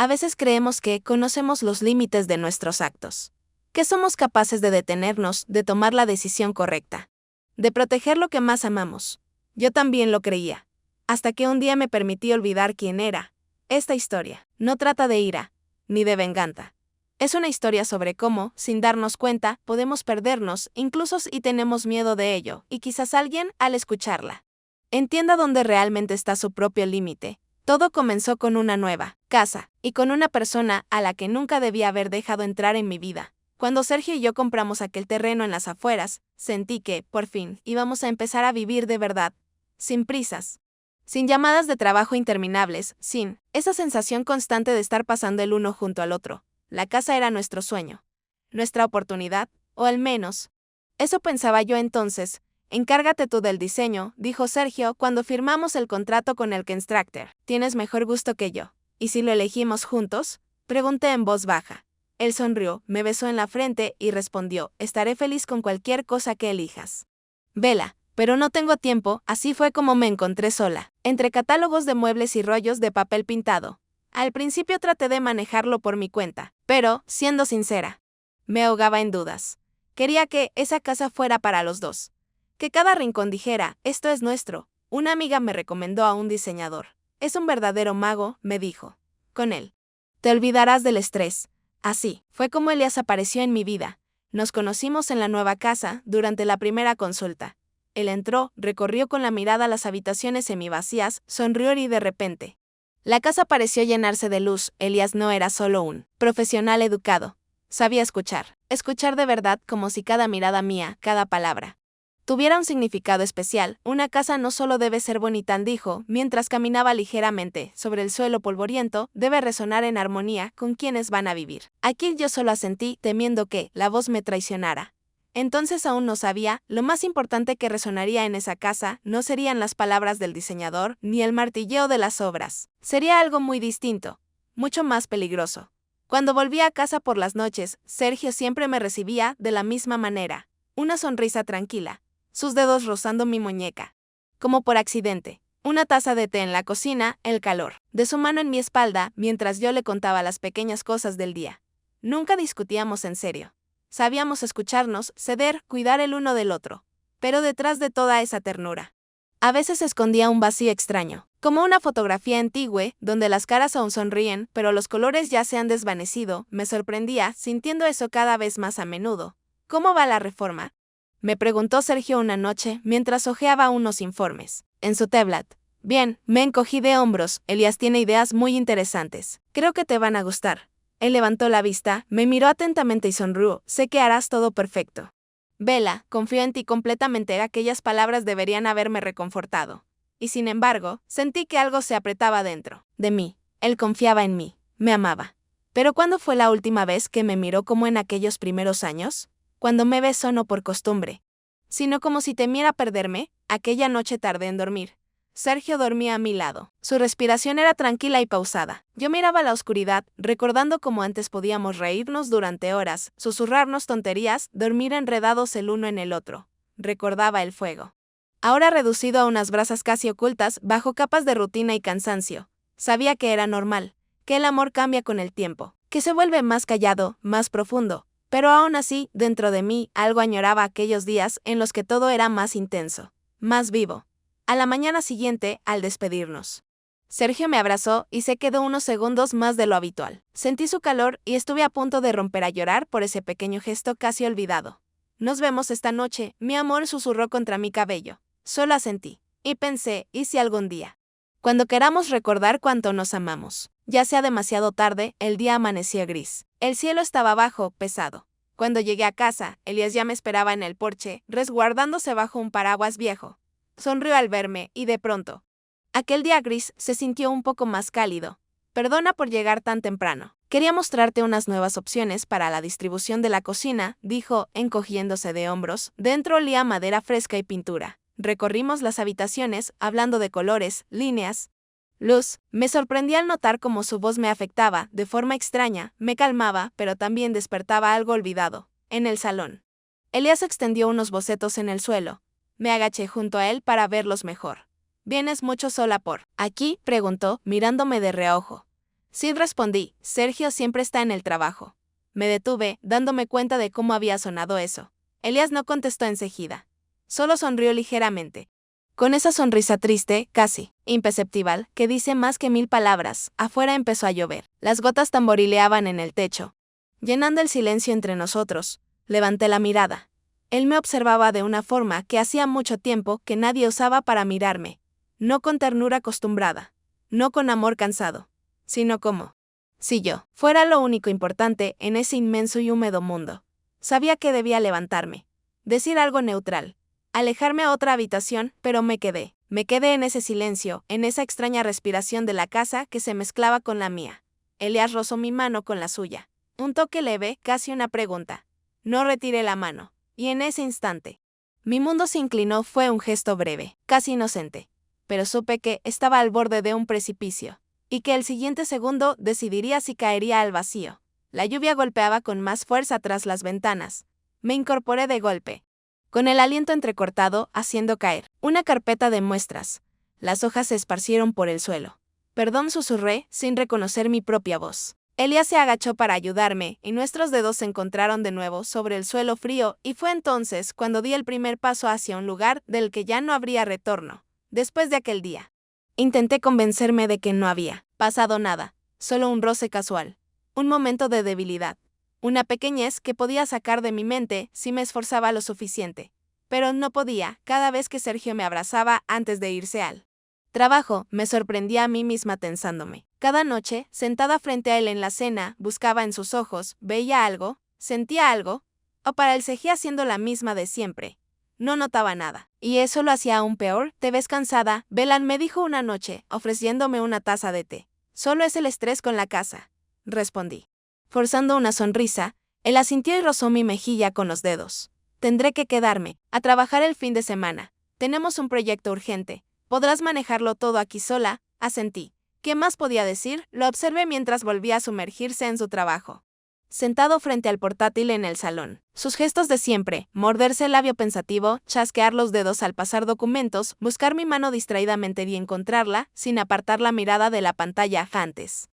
A veces creemos que conocemos los límites de nuestros actos, que somos capaces de detenernos, de tomar la decisión correcta, de proteger lo que más amamos. Yo también lo creía, hasta que un día me permití olvidar quién era. Esta historia no trata de ira, ni de venganza. Es una historia sobre cómo, sin darnos cuenta, podemos perdernos, incluso si tenemos miedo de ello, y quizás alguien, al escucharla, entienda dónde realmente está su propio límite. Todo comenzó con una nueva casa, y con una persona a la que nunca debía haber dejado entrar en mi vida. Cuando Sergio y yo compramos aquel terreno en las afueras, sentí que, por fin, íbamos a empezar a vivir de verdad, sin prisas, sin llamadas de trabajo interminables, sin esa sensación constante de estar pasando el uno junto al otro. La casa era nuestro sueño, nuestra oportunidad, o al menos, eso pensaba yo entonces. Encárgate tú del diseño, dijo Sergio cuando firmamos el contrato con el Constructor. Tienes mejor gusto que yo. ¿Y si lo elegimos juntos? Pregunté en voz baja. Él sonrió, me besó en la frente y respondió, estaré feliz con cualquier cosa que elijas. Vela, pero no tengo tiempo. Así fue como me encontré sola, entre catálogos de muebles y rollos de papel pintado. Al principio traté de manejarlo por mi cuenta, pero, siendo sincera, me ahogaba en dudas. Quería que esa casa fuera para los dos. Que cada rincón dijera, esto es nuestro. Una amiga me recomendó a un diseñador. Es un verdadero mago, me dijo. Con él te olvidarás del estrés. Así fue como Elías apareció en mi vida. Nos conocimos en la nueva casa durante la primera consulta. Él entró, recorrió con la mirada las habitaciones semivacías, sonrió y de repente la casa pareció llenarse de luz. Elías no era solo un profesional educado. Sabía escuchar de verdad, como si cada mirada mía, cada palabra, tuviera un significado especial. Una casa no solo debe ser bonita, dijo, mientras caminaba ligeramente sobre el suelo polvoriento, debe resonar en armonía con quienes van a vivir. Aquí yo solo asentí, temiendo que la voz me traicionara. Entonces aún no sabía, lo más importante que resonaría en esa casa no serían las palabras del diseñador, ni el martilleo de las obras. Sería algo muy distinto, mucho más peligroso. Cuando volvía a casa por las noches, Sergio siempre me recibía de la misma manera. Una sonrisa tranquila, sus dedos rozando mi muñeca, como por accidente. Una taza de té en la cocina, el calor de su mano en mi espalda, mientras yo le contaba las pequeñas cosas del día. Nunca discutíamos en serio. Sabíamos escucharnos, ceder, cuidar el uno del otro. Pero detrás de toda esa ternura, a veces se escondía un vacío extraño, como una fotografía antigua, donde las caras aún sonríen, pero los colores ya se han desvanecido. Me sorprendía, sintiendo eso cada vez más a menudo. ¿Cómo va la reforma?, me preguntó Sergio una noche, mientras hojeaba unos informes en su tablet. Bien, me encogí de hombros. Elías tiene ideas muy interesantes. Creo que te van a gustar. Él levantó la vista, me miró atentamente y sonrió. Sé que harás todo perfecto. Vela, confío en ti completamente. Aquellas palabras deberían haberme reconfortado. Y sin embargo, sentí que algo se apretaba dentro de mí. Él confiaba en mí, me amaba. Pero ¿cuándo fue la última vez que me miró como en aquellos primeros años? Cuando me besó no por costumbre, sino como si temiera perderme. Aquella noche tardé en dormir. Sergio dormía a mi lado. Su respiración era tranquila y pausada. Yo miraba la oscuridad, recordando cómo antes podíamos reírnos durante horas, susurrarnos tonterías, dormir enredados el uno en el otro. Recordaba el fuego, ahora reducido a unas brasas casi ocultas bajo capas de rutina y cansancio. Sabía que era normal, que el amor cambia con el tiempo, que se vuelve más callado, más profundo. Pero aún así, dentro de mí, algo añoraba aquellos días en los que todo era más intenso, más vivo. A la mañana siguiente, al despedirnos, Sergio me abrazó y se quedó unos segundos más de lo habitual. Sentí su calor y estuve a punto de romper a llorar por ese pequeño gesto casi olvidado. Nos vemos esta noche, mi amor, susurró contra mi cabello. Solo asentí. Y pensé, ¿y si algún día, cuando queramos recordar cuánto nos amamos? Ya sea demasiado tarde, el día amaneció gris. El cielo estaba bajo, pesado. Cuando llegué a casa, Elías ya me esperaba en el porche, resguardándose bajo un paraguas viejo. Sonrió al verme, y de pronto, aquel día gris se sintió un poco más cálido. Perdona por llegar tan temprano. Quería mostrarte unas nuevas opciones para la distribución de la cocina, dijo, encogiéndose de hombros. Dentro olía a madera fresca y pintura. Recorrimos las habitaciones, hablando de colores, líneas, luz. Me sorprendí al notar cómo su voz me afectaba, de forma extraña, me calmaba, pero también despertaba algo olvidado. En el salón, Elías extendió unos bocetos en el suelo. Me agaché junto a él para verlos mejor. ¿Vienes mucho sola por aquí?, preguntó, mirándome de reojo. Sí, respondí, Sergio siempre está en el trabajo. Me detuve, dándome cuenta de cómo había sonado eso. Elías no contestó enseguida. Solo sonrió ligeramente. Con esa sonrisa triste, casi imperceptible, que dice más que 1000 palabras, afuera empezó a llover. Las gotas tamborileaban en el techo, llenando el silencio entre nosotros. Levanté la mirada. Él me observaba de una forma que hacía mucho tiempo que nadie usaba para mirarme. No con ternura acostumbrada, no con amor cansado, sino como si yo fuera lo único importante en ese inmenso y húmedo mundo. Sabía que debía levantarme, decir algo neutral, alejarme a otra habitación, pero me quedé en ese silencio, en esa extraña respiración de la casa que se mezclaba con la mía. Elías rozó mi mano con la suya. Un toque leve, casi una pregunta. No retiré la mano, y en ese instante, mi mundo se inclinó. Fue un gesto breve, casi inocente, pero supe que estaba al borde de un precipicio, y que el siguiente segundo decidiría si caería al vacío. La lluvia golpeaba con más fuerza tras las ventanas. Me incorporé de golpe, con el aliento entrecortado, haciendo caer una carpeta de muestras. Las hojas se esparcieron por el suelo. Perdón, susurré, sin reconocer mi propia voz. Elías se agachó para ayudarme, y nuestros dedos se encontraron de nuevo sobre el suelo frío, y fue entonces cuando di el primer paso hacia un lugar del que ya no habría retorno. Después de aquel día, intenté convencerme de que no había pasado nada, solo un roce casual, un momento de debilidad, una pequeñez que podía sacar de mi mente si me esforzaba lo suficiente. Pero no podía. Cada vez que Sergio me abrazaba antes de irse al trabajo, me sorprendía a mí misma tensándome. Cada noche, sentada frente a él en la cena, buscaba en sus ojos, veía algo, sentía algo, o para él seguía siendo la misma de siempre. No notaba nada. Y eso lo hacía aún peor. Te ves cansada, Belan, me dijo una noche, ofreciéndome una taza de té. Solo es el estrés con la casa, respondí. Forzando una sonrisa, él asintió y rozó mi mejilla con los dedos. Tendré que quedarme a trabajar el fin de semana. Tenemos un proyecto urgente. Podrás manejarlo todo aquí sola, asentí. ¿Qué más podía decir? Lo observé mientras volvía a sumergirse en su trabajo. Sentado frente al portátil en el salón. Sus gestos de siempre, morderse el labio pensativo, chasquear los dedos al pasar documentos, buscar mi mano distraídamente y encontrarla, sin apartar la mirada de la pantalla antes.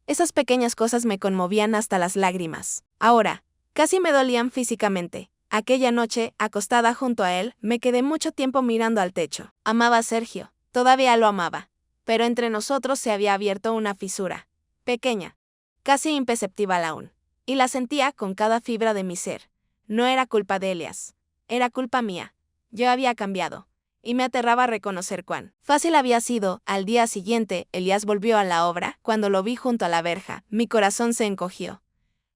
Esas pequeñas cosas me conmovían hasta las lágrimas. Ahora, casi me dolían físicamente. Aquella noche, acostada junto a él, me quedé mucho tiempo mirando al techo. Amaba a Sergio, todavía lo amaba. Pero entre nosotros se había abierto una fisura. Pequeña, casi imperceptible aún. Y la sentía con cada fibra de mi ser. No era culpa de Elías. Era culpa mía. Yo había cambiado. Y me aterraba reconocer cuán fácil había sido. Al día siguiente, Elías volvió a la obra. Cuando lo vi junto a la verja, mi corazón se encogió.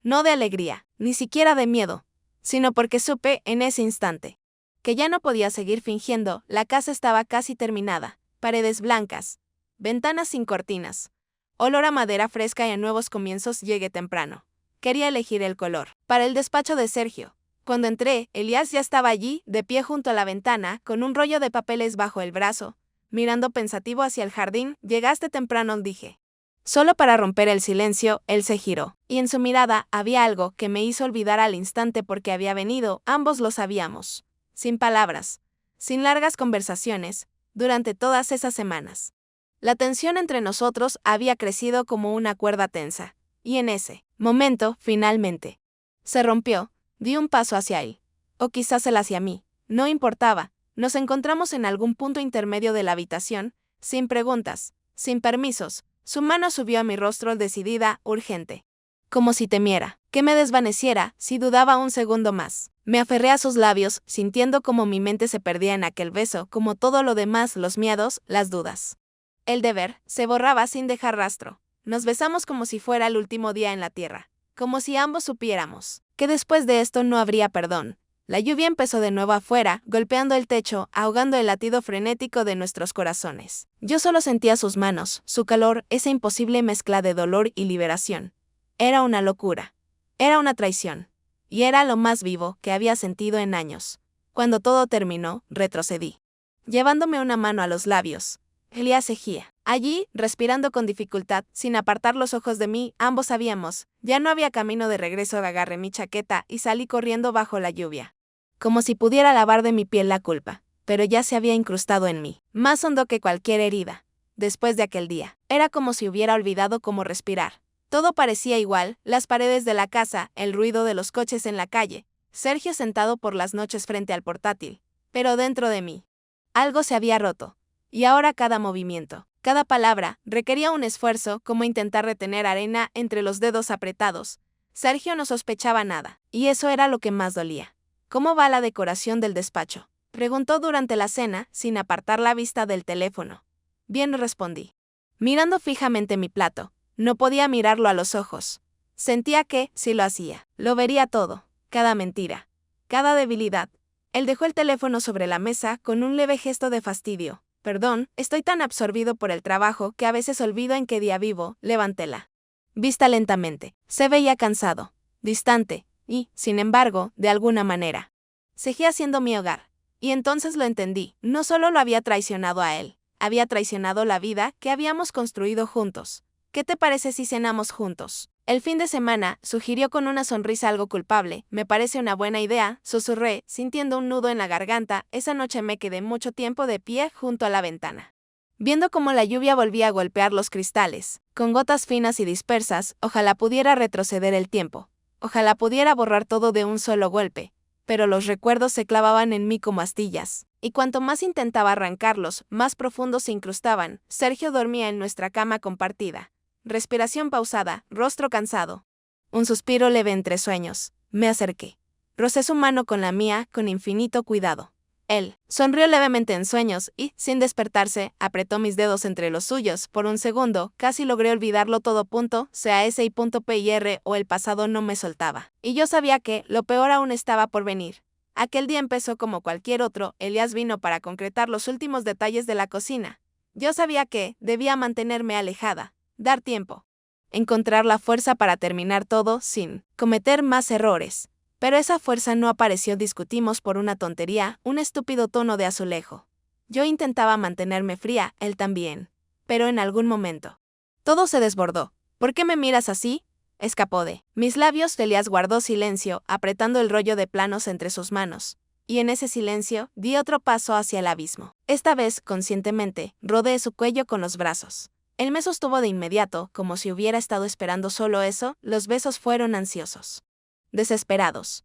No de alegría, ni siquiera de miedo, sino porque supe en ese instante que ya no podía seguir fingiendo. La casa estaba casi terminada, paredes blancas, ventanas sin cortinas, olor a madera fresca y a nuevos comienzos. Llegué temprano. Quería elegir el color para el despacho de Sergio. Cuando entré, Elías ya estaba allí, de pie junto a la ventana, con un rollo de papeles bajo el brazo, mirando pensativo hacia el jardín. Llegaste temprano, dije. Solo para romper el silencio, él se giró, y en su mirada había algo que me hizo olvidar al instante por qué había venido. Ambos lo sabíamos. Sin palabras, sin largas conversaciones, durante todas esas semanas. La tensión entre nosotros había crecido como una cuerda tensa, y en ese momento, finalmente, se rompió. Di un paso hacia él, o quizás él hacia mí, no importaba. Nos encontramos en algún punto intermedio de la habitación, sin preguntas, sin permisos. Su mano subió a mi rostro decidida, urgente. Como si temiera que me desvaneciera si dudaba un segundo más. Me aferré a sus labios, sintiendo como mi mente se perdía en aquel beso, como todo lo demás, los miedos, las dudas. El deber se borraba sin dejar rastro. Nos besamos como si fuera el último día en la tierra, como si ambos supiéramos que después de esto no habría perdón. La lluvia empezó de nuevo afuera, golpeando el techo, ahogando el latido frenético de nuestros corazones. Yo solo sentía sus manos, su calor, esa imposible mezcla de dolor y liberación. Era una locura. Era una traición. Y era lo más vivo que había sentido en años. Cuando todo terminó, retrocedí, llevándome una mano a los labios. Elías seguía allí, respirando con dificultad, sin apartar los ojos de mí. Ambos sabíamos, ya no había camino de regreso. Agarré mi chaqueta y salí corriendo bajo la lluvia. Como si pudiera lavar de mi piel la culpa, pero ya se había incrustado en mí, más hondo que cualquier herida. Después de aquel día, era como si hubiera olvidado cómo respirar. Todo parecía igual, las paredes de la casa, el ruido de los coches en la calle, Sergio sentado por las noches frente al portátil. Pero dentro de mí, algo se había roto. Y ahora cada movimiento, cada palabra, requería un esfuerzo, como intentar retener arena entre los dedos apretados. Sergio no sospechaba nada, y eso era lo que más dolía. ¿Cómo va la decoración del despacho?, preguntó durante la cena, sin apartar la vista del teléfono. Bien, respondí, mirando fijamente mi plato. No podía mirarlo a los ojos. Sentía que, si lo hacía, lo vería todo, cada mentira, cada debilidad. Él dejó el teléfono sobre la mesa con un leve gesto de fastidio. Perdón, estoy tan absorbido por el trabajo que a veces olvido en qué día vivo. Levanté la vista lentamente. Se veía cansado, distante, y, sin embargo, de alguna manera, seguía siendo mi hogar. Y entonces lo entendí. No solo lo había traicionado a él, había traicionado la vida que habíamos construido juntos. ¿Qué te parece si cenamos juntos? El fin de semana, sugirió con una sonrisa algo culpable. Me parece una buena idea, susurré, sintiendo un nudo en la garganta. Esa noche me quedé mucho tiempo de pie junto a la ventana, viendo cómo la lluvia volvía a golpear los cristales, con gotas finas y dispersas. Ojalá pudiera retroceder el tiempo. Ojalá pudiera borrar todo de un solo golpe. Pero los recuerdos se clavaban en mí como astillas, y cuanto más intentaba arrancarlos, más profundos se incrustaban. Sergio dormía en nuestra cama compartida. Respiración pausada, rostro cansado. Un suspiro leve entre sueños. Me acerqué. Rocé su mano con la mía, con infinito cuidado. Él sonrió levemente en sueños y, sin despertarse, apretó mis dedos entre los suyos. Por un segundo, casi logré olvidarlo todo. C-A-S y P-I-R, o el pasado no me soltaba. Y yo sabía que, lo peor aún estaba por venir. Aquel día empezó como cualquier otro. Elías vino para concretar los últimos detalles de la cocina. Yo sabía que, debía mantenerme alejada. Dar tiempo. Encontrar la fuerza para terminar todo sin cometer más errores. Pero esa fuerza no apareció. Discutimos por una tontería, un estúpido tono de azulejo. Yo intentaba mantenerme fría, él también. Pero en algún momento, todo se desbordó. ¿Por qué me miras así?, escapó de mis labios. Elías guardó silencio, apretando el rollo de planos entre sus manos. Y en ese silencio, di otro paso hacia el abismo. Esta vez, conscientemente, rodeé su cuello con los brazos. Él me sostuvo de inmediato, como si hubiera estado esperando solo eso. Los besos fueron ansiosos, desesperados.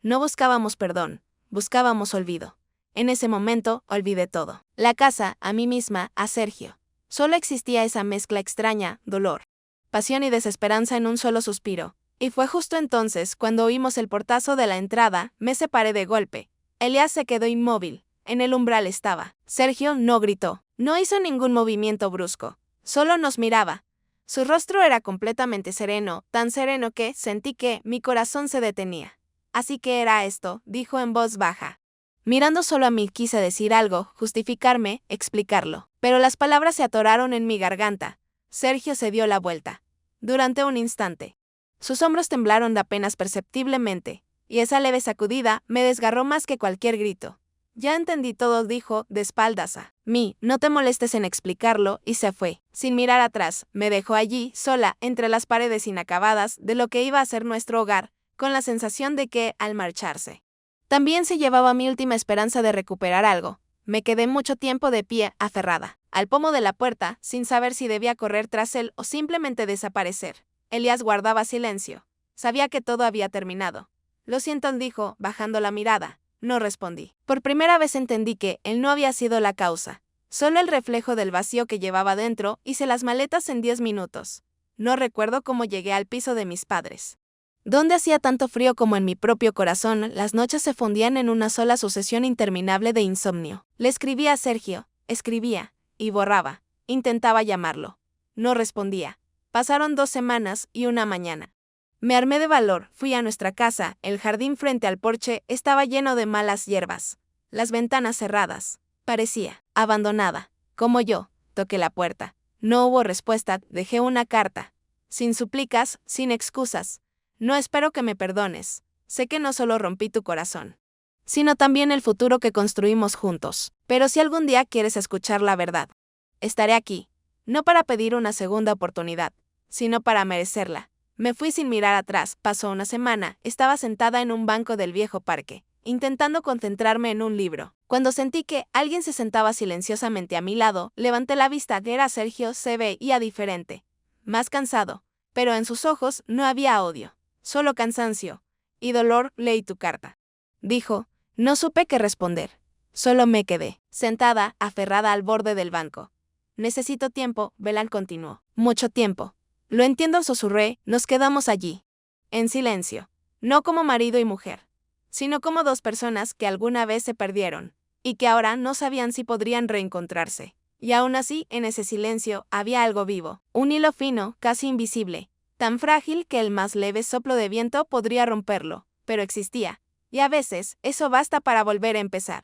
No buscábamos perdón, buscábamos olvido. En ese momento, olvidé todo. La casa, a mí misma, a Sergio. Solo existía esa mezcla extraña, dolor, pasión y desesperanza en un solo suspiro. Y fue justo entonces cuando oímos el portazo de la entrada. Me separé de golpe. Elías se quedó inmóvil. En el umbral estaba. Sergio no gritó, no hizo ningún movimiento brusco. Solo nos miraba. Su rostro era completamente sereno, tan sereno que sentí que mi corazón se detenía. Así que era esto, dijo en voz baja. Mirando solo a mí, quise decir algo, justificarme, explicarlo. Pero las palabras se atoraron en mi garganta. Sergio se dio la vuelta. Durante un instante, sus hombros temblaron apenas perceptiblemente, y esa leve sacudida me desgarró más que cualquier grito. Ya entendí todo, dijo, de espaldas a mí. No te molestes en explicarlo, y se fue. Sin mirar atrás, me dejó allí, sola, entre las paredes inacabadas de lo que iba a ser nuestro hogar, con la sensación de que, al marcharse, también se llevaba mi última esperanza de recuperar algo. Me quedé mucho tiempo de pie, aferrada al pomo de la puerta, sin saber si debía correr tras él o simplemente desaparecer. Elías guardaba silencio. Sabía que todo había terminado. Lo siento, dijo, bajando la mirada. No respondí. Por primera vez entendí que él no había sido la causa, solo el reflejo del vacío que llevaba dentro. Hice las maletas en 10 minutos. No recuerdo cómo llegué al piso de mis padres, donde hacía tanto frío como en mi propio corazón. Las noches se fundían en una sola sucesión interminable de insomnio. Le escribía a Sergio, escribía, y borraba. Intentaba llamarlo. No respondía. Pasaron 2 semanas y una mañana. Me armé de valor, fui a nuestra casa. El jardín frente al porche estaba lleno de malas hierbas. Las ventanas cerradas. Parecía abandonada. Como yo, toqué la puerta. No hubo respuesta. Dejé una carta. Sin súplicas, sin excusas. No espero que me perdones. Sé que no solo rompí tu corazón, sino también el futuro que construimos juntos. Pero si algún día quieres escuchar la verdad, estaré aquí. No para pedir una segunda oportunidad, sino para merecerla. Me fui sin mirar atrás. Pasó una semana. Estaba sentada en un banco del viejo parque, intentando concentrarme en un libro, cuando sentí que alguien se sentaba silenciosamente a mi lado. Levanté la vista. Era Sergio. Se veía diferente, más cansado, Pero en sus ojos no había odio, solo cansancio y dolor. Leí tu carta, dijo. No supe qué responder. Solo me quedé sentada, aferrada al borde del banco. Necesito tiempo, Velan continuó. Mucho tiempo. Lo entiendo, susurré. Nos quedamos allí, en silencio. No como marido y mujer, sino como dos personas que alguna vez se perdieron, y que ahora no sabían si podrían reencontrarse. Y aún así, en ese silencio, había algo vivo, un hilo fino, casi invisible, tan frágil que el más leve soplo de viento podría romperlo, pero existía. Y a veces, eso basta para volver a empezar.